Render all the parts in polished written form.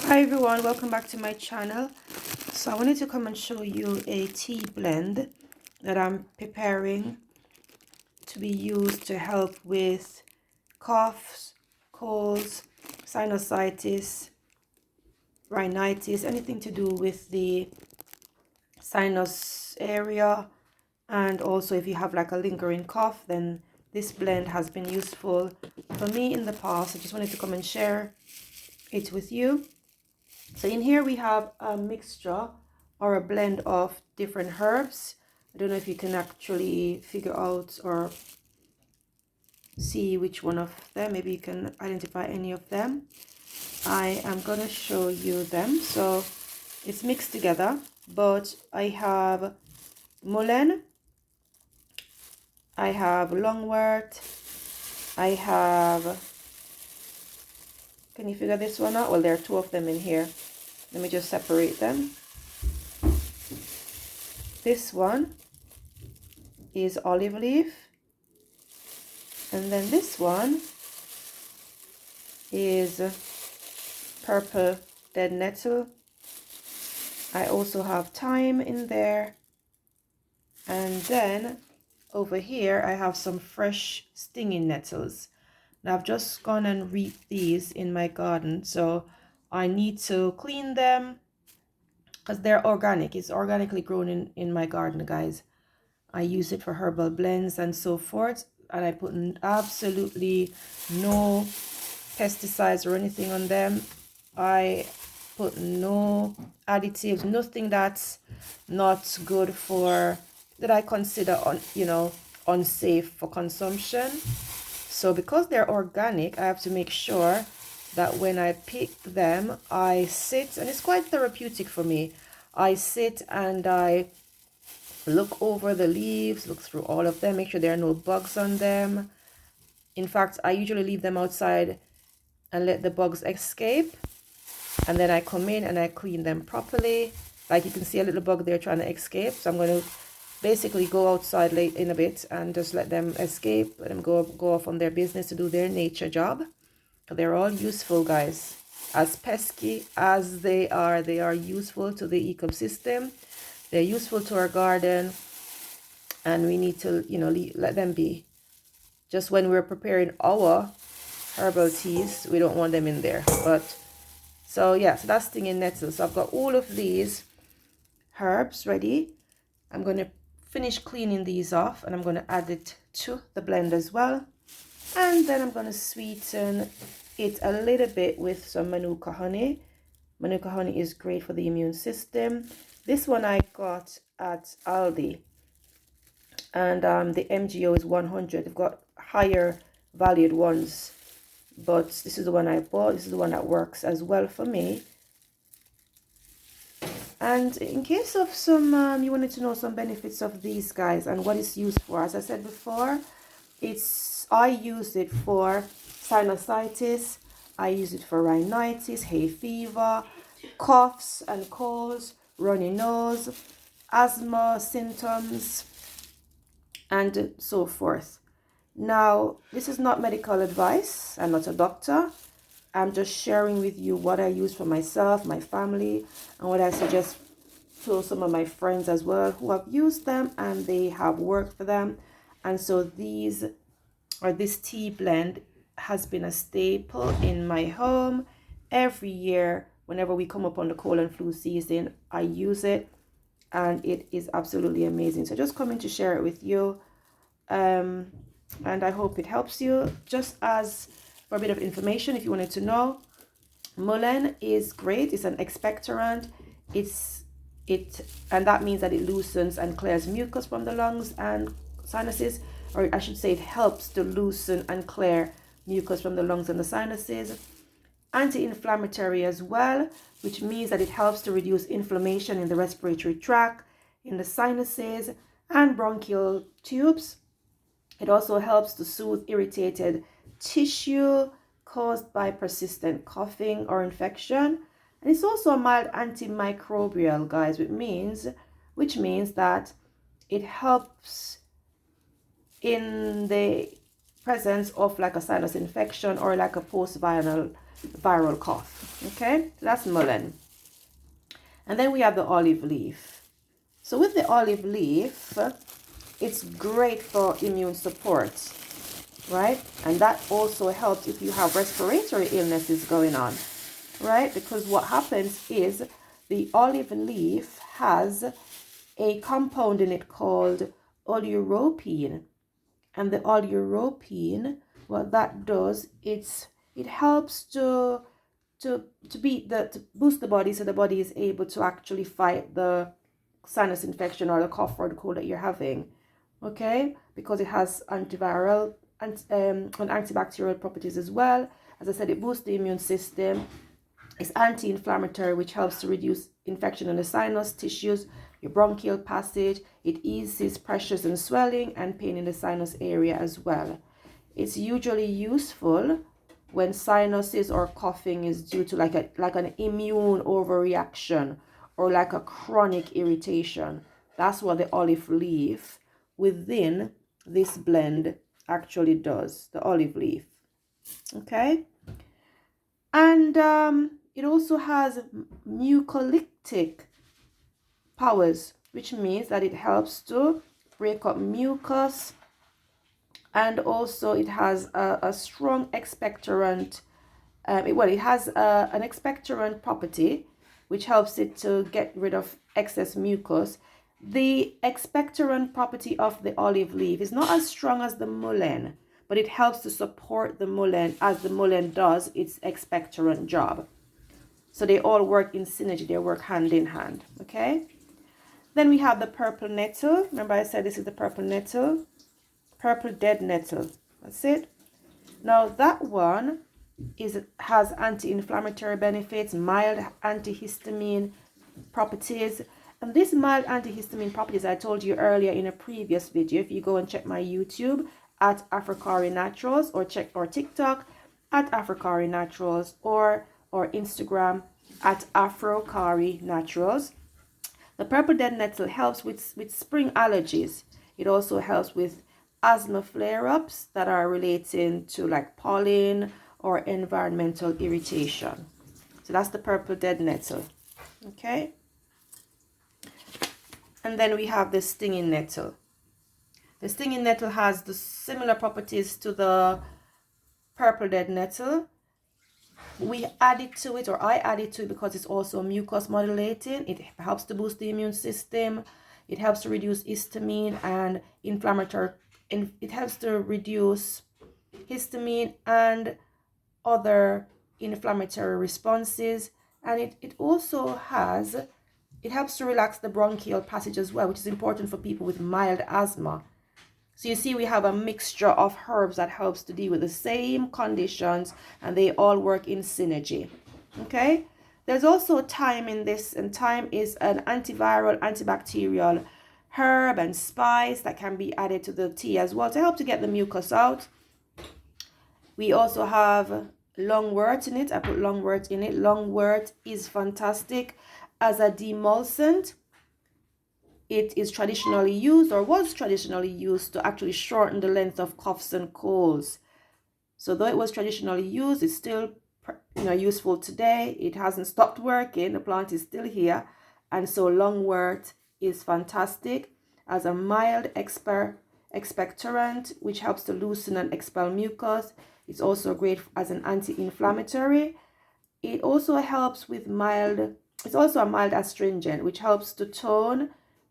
Hi everyone, welcome back to my channel. So I wanted to come and show you a tea blend that I'm preparing to be used to help with coughs, colds, sinusitis, rhinitis, anything to do with the sinus area. And also if you have like a lingering cough, then this blend has been useful for me in the past. I just wanted to come and share it with you. So in here we have a mixture or a blend of different herbs. I don't know if you can actually figure out or see which one of them. Maybe you can identify any of them. I am going to show you them. So it's mixed together, but I have mullein, I have lungwort, I have, can you figure this one out? Well, there are two of them in here. Let me just separate them. This one is olive leaf, and then this one is purple dead nettle. I also have thyme in there, and then over here I have some fresh stinging nettles. Now I've just gone and reaped these in my garden, so I need to clean them because they're organic. It's organically grown in my garden, guys. I use it for herbal blends and so forth, and I put absolutely no pesticides or anything on them. I put no additives, nothing that's not good for, that I consider unsafe for consumption. So because they're organic, I have to make sure that when I pick them, I sit, and it's quite therapeutic for me. I sit and I look over the leaves, look through all of them, make sure there are no bugs on them. In fact, I usually leave them outside and let the bugs escape, and then I come in and I clean them properly. Like you can see a little bug there trying to escape, so I'm going to basically go outside late in a bit and just let them escape, let them go off on their business to do their nature job. They're all useful, guys. As pesky as they are useful to the ecosystem. They're useful to our garden, and we need to, let them be. Just when we're preparing our herbal teas, we don't want them in there. But so yeah, so that's stinging nettle. So I've got all of these herbs ready. I'm going to finish cleaning these off, and I'm going to add it to the blend as well. And then I'm going to sweeten it a little bit with some manuka honey. Manuka honey is great for the immune system. This one I got at Aldi, and the MGO is 100. They've got higher valued ones, but this is the one I bought. This is the one that works as well for me. And in case of some you wanted to know some benefits of these, guys, and what it's used for, as I said before, I use it for sinusitis, I use it for rhinitis, hay fever, coughs and colds, runny nose, asthma symptoms, and so forth. Now, this is not medical advice. I'm not a doctor. I'm just sharing with you what I use for myself, my family, and what I suggest to some of my friends as well who have used them and they have worked for them. And so this tea blend has been a staple in my home. Every year, whenever we come up on the cold and flu season, I use it, and it is absolutely amazing. So just coming to share it with you, and I hope it helps you. Just as for a bit of information, if you wanted to know, mullein is great. It's an expectorant. And that means that it loosens and clears mucus from the lungs and sinuses, or I should say it helps to loosen and clear mucus from the lungs and the sinuses. Anti-inflammatory as well, which means that it helps to reduce inflammation in the respiratory tract, in the sinuses and bronchial tubes. It also helps to soothe irritated tissue caused by persistent coughing or infection. And it's also a mild antimicrobial, guys, which means that it helps in the presence of like a sinus infection or like a post-viral viral cough. Okay, so that's mullein. And then we have the olive leaf. So with the olive leaf, it's great for immune support, right? And that also helps if you have respiratory illnesses going on, right? Because what happens is the olive leaf has a compound in it called oleuropein. And the oleuropein, what that does, it helps to boost the body, so the body is able to actually fight the sinus infection or the cough or the cold that you're having. Okay, because it has antiviral and antibacterial properties as well. As I said, it boosts the immune system. It's anti-inflammatory, which helps to reduce infection in the sinus tissues, your bronchial passage. It eases pressures and swelling and pain in the sinus area as well. It's usually useful when sinuses or coughing is due to like an immune overreaction or like a chronic irritation. That's what the olive leaf within this blend actually does, the olive leaf. Okay, and it also has mucolytic powers, which means that it helps to break up mucus, and also it has a strong expectorant. It has an expectorant property, which helps it to get rid of excess mucus. The expectorant property of the olive leaf is not as strong as the mullein, but it helps to support the mullein as the mullein does its expectorant job. So they all work in synergy, they work hand in hand, okay? Then we have the purple nettle. Remember I said this is the purple nettle, purple dead nettle. That's it. Now that one has anti-inflammatory benefits, mild antihistamine properties. And these mild antihistamine properties I told you earlier in a previous video. If you go and check my YouTube at Africari Naturals, or check our TikTok at Africari Naturals, or Instagram at Afrocari Naturals. The purple dead nettle helps with spring allergies. It also helps with asthma flare-ups that are relating to like pollen or environmental irritation. So that's the purple dead nettle. Okay. And then we have the stinging nettle. The stinging nettle has the similar properties to the purple dead nettle. We add it to it, or I add it to it, because it's also mucus modulating. It helps to boost the immune system. It helps to reduce histamine and inflammatory, and it helps to reduce histamine and other inflammatory responses. And it also helps to relax the bronchial passage as well, which is important for people with mild asthma. So you see, we have a mixture of herbs that helps to deal with the same conditions, and they all work in synergy. Okay, there's also thyme in this, and thyme is an antiviral, antibacterial herb and spice that can be added to the tea as well to help to get the mucus out. We also have lungwort in it. I put lungwort in it. Lungwort is fantastic as a demulcent. It is traditionally used, or was traditionally used, to actually shorten the length of coughs and colds. So though it was traditionally used, it's still useful today. It hasn't stopped working. The plant is still here. And so lungwort is fantastic as a mild expectorant, which helps to loosen and expel mucus. It's also great as an anti-inflammatory. It also helps with it's also a mild astringent, which helps to tone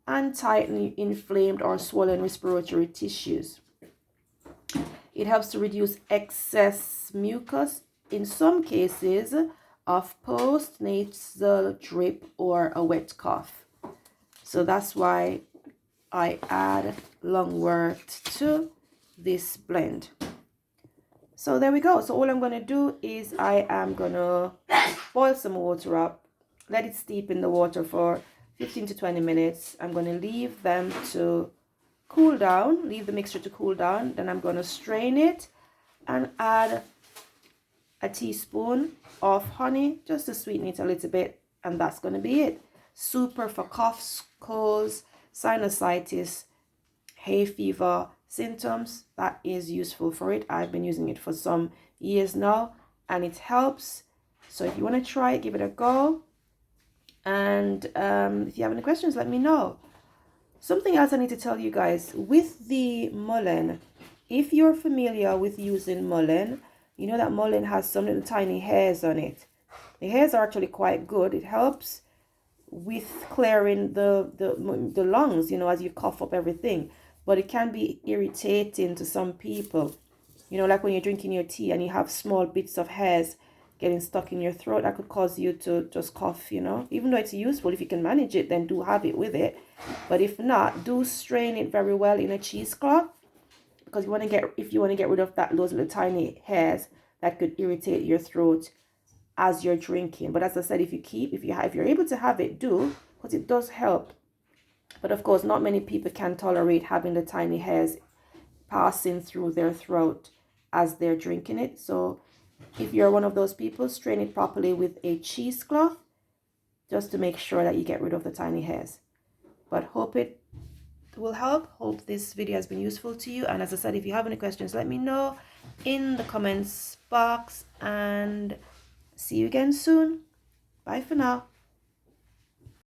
and tighten inflamed or swollen respiratory tissues. It helps to reduce excess mucus in some cases of post-nasal drip or a wet cough. So that's why I add lungwort to this blend. So there we go. So all I'm going to do is I am going to boil some water up, let it steep in the water for 15 to 20 minutes. I'm going to leave them to cool down, leave the mixture to cool down. Then I'm going to strain it and add a teaspoon of honey just to sweeten it a little bit. And that's going to be it. Super for coughs, colds, sinusitis, hay fever symptoms. That is useful for it. I've been using it for some years now, and it helps So if you want to try it, give it a go. And if you have any questions, let me know. Something else I need to tell you guys, with the mullein, if you're familiar with using mullein, you know that mullein has some little tiny hairs on it. The hairs are actually quite good. It helps with clearing the lungs, you know, as you cough up everything. But it can be irritating to some people. You know, like when you're drinking your tea and you have small bits of hairs getting stuck in your throat, that could cause you to just cough, you know. Even though it's useful, if you can manage it, then do have it with it. But if not, do strain it very well in a cheesecloth, because you want to get, if you want to get rid of those little tiny hairs that could irritate your throat as you're drinking. But as I said, if you're able to have it, do, because it does help. But of course, not many people can tolerate having the tiny hairs passing through their throat as they're drinking it. So if you're one of those people, strain it properly with a cheesecloth, just to make sure that you get rid of the tiny hairs. But hope it will help. Hope this video has been useful to you. And as I said, if you have any questions, let me know in the comments box, and see you again soon. Bye for now.